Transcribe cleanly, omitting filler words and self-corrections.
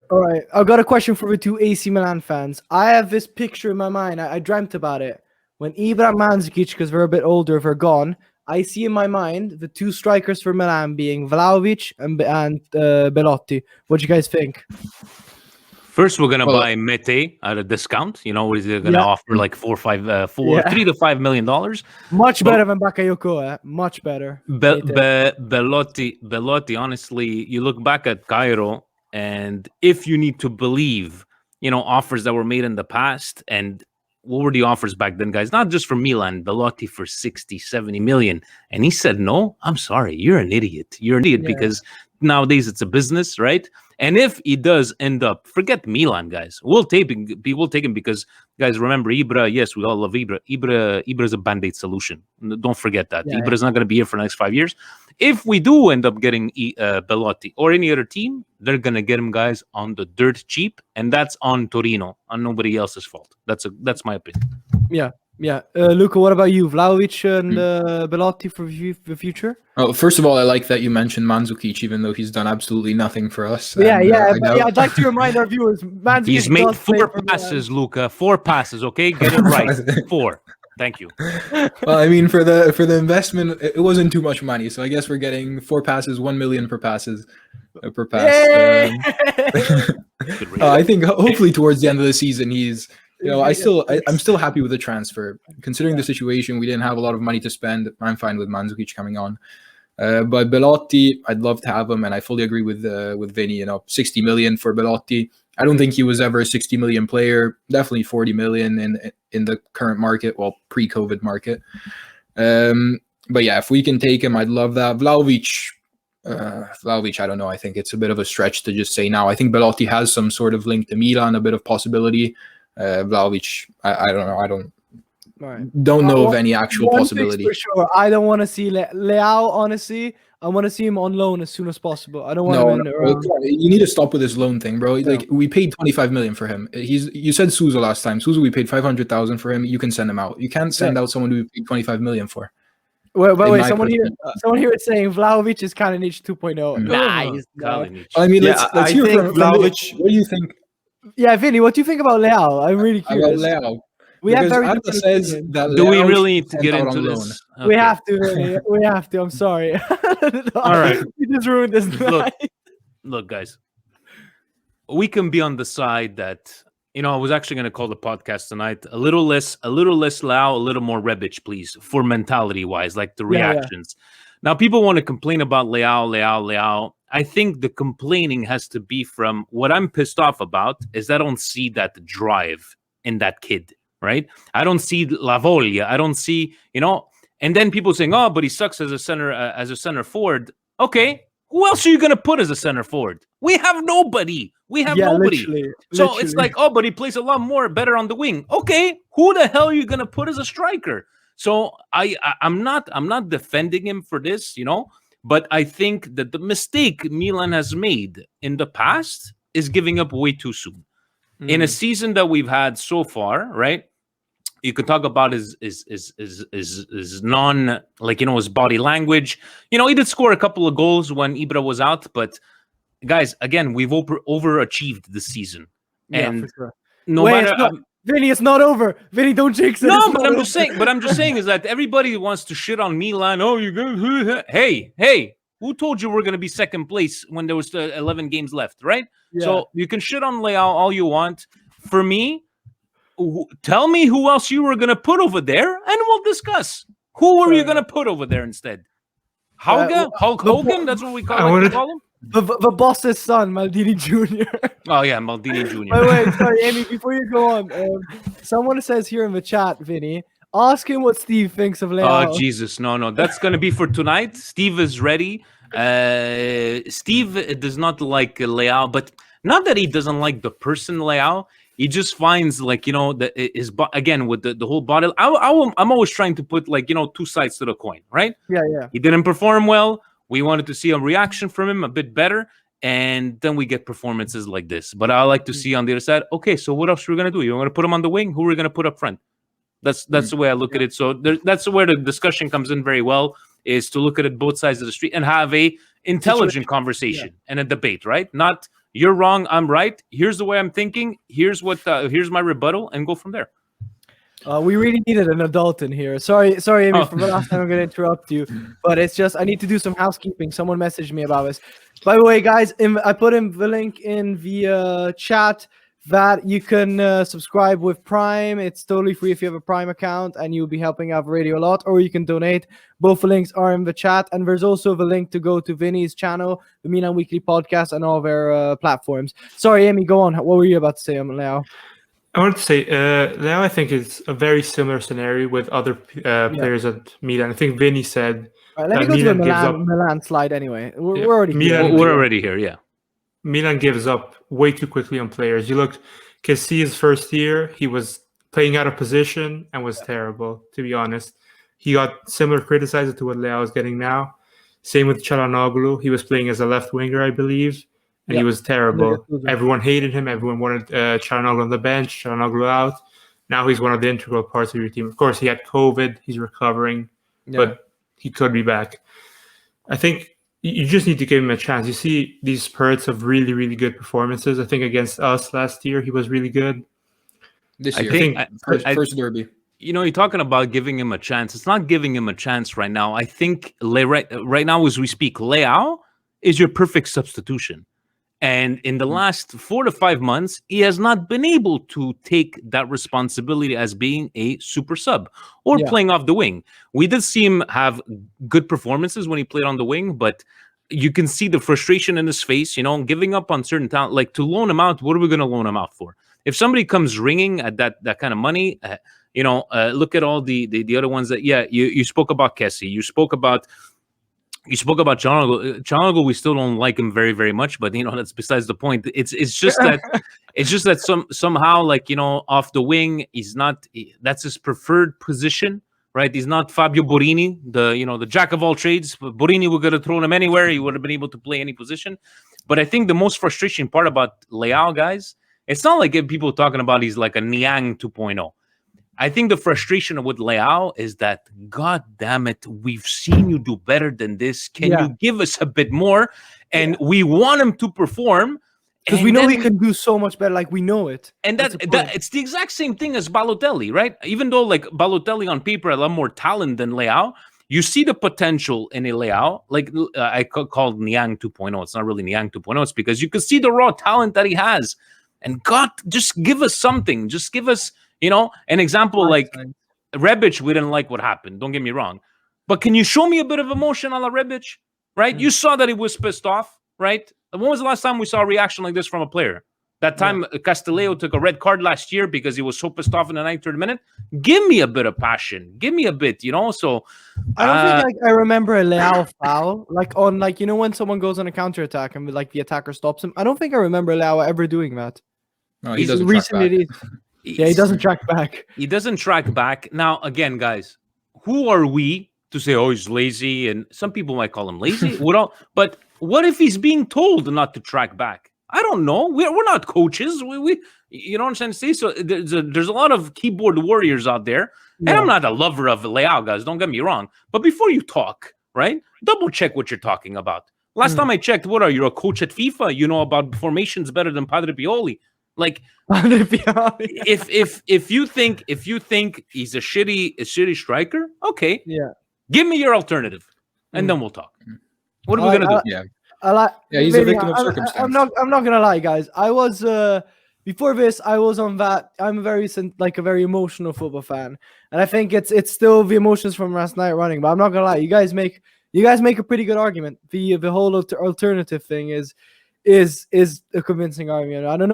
All right, I've got a question for the two AC Milan fans. I have this picture in my mind. I dreamt about it. When Ibra and Mandzukic, because they're a bit older, they're gone. I see in my mind the two strikers for Milan being Vlahovic and Belotti. What do you guys think? First, we're gonna Well, buy Mete at a discount. You know, what is it gonna Yeah. offer like Yeah. $3 to $5 million? Much But- better than Bakayoko, Much better. Belotti, honestly, you look back at Cairo, and if you need to believe, offers that were made in the past, and what were the offers back then, guys? Not just for Milan, Belotti for 60, 70 million. And he said, no, I'm sorry, you're an idiot. You're an idiot because nowadays it's a business, right? And if he does end up, forget Milan, guys. We'll take him because, guys, remember Ibra. Yes, we all love Ibra. Ibra is a band-aid solution. Don't forget that. Ibra is not going to be here for the next 5 years. If we do end up getting Belotti or any other team, they're going to get him, guys, on the dirt cheap, and that's on Torino, on nobody else's fault. That's my opinion. Yeah. Luca, what about you? Vlahovic and Belotti for the future? Oh, first of all, I like that you mentioned Mandzukic, even though he's done absolutely nothing for us. Yeah. I'd like to remind our viewers, Mandzukic He's made does play 4 for passes, Luca. 4 passes, okay? Get it right. 4. Thank you. Well, I mean, for the investment, it wasn't too much money, so I guess we're getting 4 passes, 1 million per pass. I think hopefully towards the end of the season, he's. I'm still happy with the transfer. Considering the situation, we didn't have a lot of money to spend. I'm fine with Mandzukic coming on. But Belotti, I'd love to have him, and I fully agree with Vinny. 60 million for Belotti. I don't think he was ever a 60 million player. Definitely 40 million in the current market, well, pre-COVID market. But yeah, if we can take him, I'd love that. Vlahovic, I don't know. I think it's a bit of a stretch to just say now. I think Belotti has some sort of link to Milan, a bit of possibility. Vlahovic, I don't know. I don't know of any actual possibility. For sure. I don't want to see Leao, honestly. I want to see him on loan as soon as possible. I don't want him around. You need to stop with this loan thing, bro. Like, we paid 25 million for him. You said Sousa last time. Sousa, we paid 500,000 for him. You can send him out. You can't send out someone who we paid 25 million for. Wait, someone here is saying Vlahovic is Kalinic 2.0. Nah, he's Kalinic. I mean, let's hear from Vlahovic. What do you think? Yeah, Vinny, what do you think about Leao? I'm really curious. About Leao. We have very Adda says that do we really need to get into this? Okay. We have to, Vinny. We have to. I'm sorry. All right. You just ruined this night. Look, guys. We can be on the side that, I was actually going to call the podcast tonight a little less Leao, a little more Rebic, please, for mentality-wise, like the reactions. Now, people want to complain about Leao. I think the complaining has to be from what I'm pissed off about is that I don't see that drive in that kid, right? I don't see la voglia. I don't see, and then people saying, oh, but he sucks as a center forward. Okay, who else are you going to put as a center forward? We have nobody. Nobody. So it's like, oh, but he plays a lot more better on the wing. Okay, who the hell are you going to put as a striker? So I'm not defending him for this, but I think that the mistake Milan has made in the past is giving up way too soon. In a season that we've had so far, right? You could talk about his his body language. He did score a couple of goals when Ibra was out, but guys, again, we've overachieved this season. And for sure. matter. Vinny, it's not over. Vinny, don't jinx it. No, but I'm just saying is that everybody wants to shit on Milan. Oh, you're gonna hey, who told you we're gonna be second place when there was 11 games left, right? Yeah. So you can shit on Leao all you want. For me, tell me who else you were gonna put over there, and we'll discuss. Who were you gonna put over there instead? Hulk Hogan? That's what we call him. The boss's son, Maldini Jr. Oh, yeah, Maldini Jr. Wait, sorry, Amy, before you go on, someone says here in the chat, Vinny, ask him what Steve thinks of Leao. Oh, Jesus, no, that's going to be for tonight. Steve is ready. Steve does not like Leao, but not that he doesn't like the person Leao. He just finds, again, with the whole body. I'm always trying to put, two sides to the coin, right? Yeah. He didn't perform well. We wanted to see a reaction from him a bit better, and then we get performances like this. But I like to see on the other side, okay, so what else are we going to do? You're going to put him on the wing? Who are we going to put up front? That's the way I look at it. So that's where the discussion comes in very well, is to look at it both sides of the street and have a intelligent conversation and a debate, right? Not You're wrong. I'm right. Here's the way I'm thinking. Here's my rebuttal, and go from there. We really needed an adult in here. Sorry, Amy, for the last time I'm going to interrupt you, but it's just I need to do some housekeeping. Someone messaged me about this. By the way, guys, I put in the link in the chat that you can subscribe with Prime. It's totally free if you have a Prime account, and you'll be helping out radio a lot, or you can donate. Both the links are in the chat, and there's also the link to go to Vinny's channel, the Milan Weekly Podcast, and all their platforms. Sorry, Amy, go on. What were you about to say, Leao? I want to say, now I think it's a very similar scenario with other players at Milan. I think Vinny said. Right, let me go to the Milan slide anyway. We're already here. We're already here, yeah. Milan gives up way too quickly on players. You look, Kessi's first year, he was playing out of position and was terrible, to be honest. He got similar criticized to what Leao is getting now. Same with Çalhanoğlu. He was playing as a left winger, I believe. And he was terrible. Everyone hated him. Everyone wanted Çalhanoğlu on the bench, Çalhanoğlu out. Now he's one of the integral parts of your team. Of course, he had COVID. He's recovering, but he could be back. I think you just need to give him a chance. You see these spurts of really, really good performances. I think against us last year, he was really good. This year, first derby. You know, you're talking about giving him a chance. It's not giving him a chance right now. I think right now as we speak, Leao is your perfect substitution. And in the last 4 to 5 months, he has not been able to take that responsibility as being a super sub or playing off the wing. We did see him have good performances when he played on the wing, but you can see the frustration in his face, you know, giving up on certain talent. Like, to loan him out, what are we going to loan him out for? If somebody comes ringing at that kind of money, look at all the other ones that, you spoke about Kessie. You spoke about Çalhanoğlu. Çalhanoğlu, we still don't like him very, very much, but that's besides the point. It's just that somehow, like, off the wing, that's his preferred position, right? He's not Fabio Borini, the jack of all trades. Borini, we could have thrown him anywhere. He would have been able to play any position. But I think the most frustrating part about Leao, guys, it's not like people talking about he's like a Niang 2.0. I think the frustration with Leao is that, God damn it, we've seen you do better than this. Can you give us a bit more? And we want him to perform. Because we know he can do so much better. Like, we know it. And that it's the exact same thing as Balotelli, right? Even though, like, Balotelli on paper had a lot more talent than Leao, you see the potential in a Leao. Like, I called Niang 2.0. It's not really Niang 2.0. It's because you can see the raw talent that he has. And God, just give us something. Just give us... an example like Rebic, we didn't like what happened. Don't get me wrong. But can you show me a bit of emotion on Rebic? Right? You saw that he was pissed off, right? When was the last time we saw a reaction like this from a player? That time Castillejo took a red card last year because he was so pissed off in the 93rd minute. Give me a bit of passion. Give me a bit, So I don't think I remember a Leao foul. Like on when someone goes on a counterattack and like the attacker stops him. I don't think I remember Leao ever doing that. No, he doesn't track back. Yeah, he doesn't track back. He doesn't track back. Now, again, guys, who are we to say, oh, he's lazy? And some people might call him lazy. But what if he's being told not to track back? I don't know. We're not coaches. We you know what I'm saying? So there's a lot of keyboard warriors out there. And I'm not a lover of Leao, guys. Don't get me wrong. But before you talk, right, double check what you're talking about. Last time I checked, you're a coach at FIFA? You know about formations better than Padre Pioli. Like, if you think he's a shitty striker, okay, give me your alternative, and then we'll talk. What are we gonna do? He's a victim of circumstance. I'm not gonna lie, guys. I was before this. I was on that. I'm a very emotional football fan, and I think it's still the emotions from last night running. But I'm not gonna lie, you guys make a pretty good argument. The whole alternative thing is a convincing argument. I don't